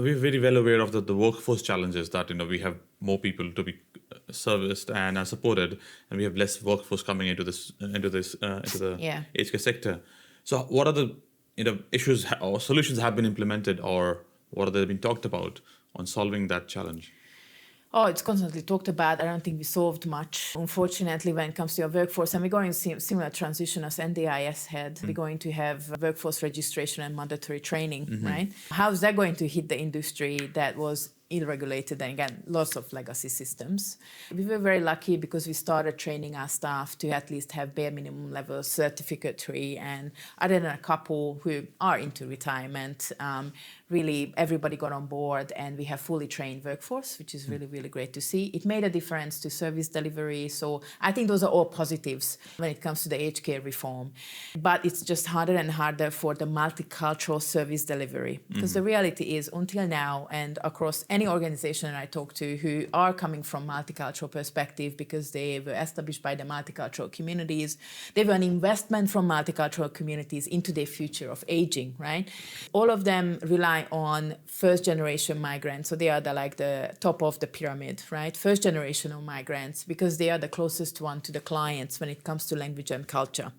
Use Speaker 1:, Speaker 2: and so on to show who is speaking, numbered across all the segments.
Speaker 1: we're very well aware of the workforce challenges that we have more people to be serviced and are supported, and we have less workforce coming into the
Speaker 2: Yeah.
Speaker 1: aged care sector. So, what are the issues or solutions have been implemented, or what are they been talked about on solving that challenge?
Speaker 2: Oh, it's constantly talked about. I don't think we solved much, unfortunately, when it comes to our workforce. And we're going to see a similar transition as NDIS had. We're going to have workforce registration and mandatory training, right? How's that going to hit the industry that was ill-regulated, and again, lots of legacy systems? We were very lucky because we started training our staff to at least have bare minimum level certificatory, and other than a couple who are into retirement, really everybody got on board, and we have fully trained workforce, which is really, really great to see. It made a difference to service delivery. So I think those are all positives when it comes to the aged care reform. But it's just harder and harder for the multicultural service delivery, because the reality is, until now, and across any organization I talk to who are coming from multicultural perspective because they were established by the multicultural communities, they were an investment from multicultural communities into their future of aging, right? All of them rely on first generation migrants. So they are the top of the pyramid, right? First generation of migrants, because they are the closest one to the clients when it comes to language and culture.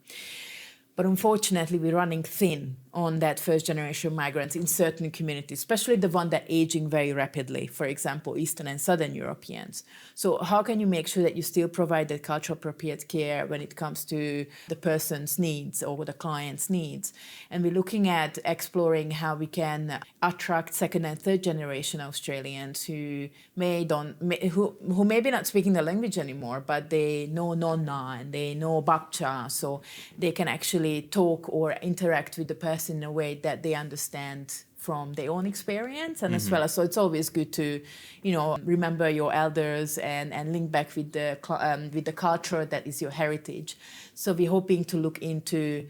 Speaker 2: But unfortunately, we're running thin on that first generation migrants in certain communities, especially the one that aging very rapidly, for example, Eastern and Southern Europeans. So how can you make sure that you still provide that cultural appropriate care when it comes to the person's needs or the client's needs? And we're looking at exploring how we can attract second and third generation Australians who who may be not speaking the language anymore, but they know Nonna and they know Bakcha, so they can actually talk or interact with the person in a way that they understand from their own experience, and as well as, so it's always good to remember your elders and link back with the culture that is your heritage. So we're hoping to look into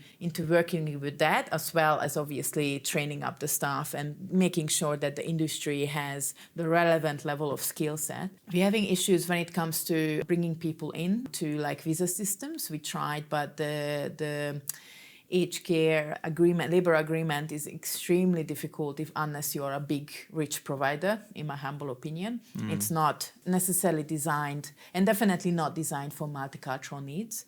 Speaker 2: working with that, as well as obviously training up the staff and making sure that the industry has the relevant level of skill set. We're having issues when it comes to bringing people in to visa systems. We tried, but the aged care agreement, labor agreement, is extremely difficult unless you're a big, rich provider, in my humble opinion. It's not necessarily designed, and definitely not designed for multicultural needs.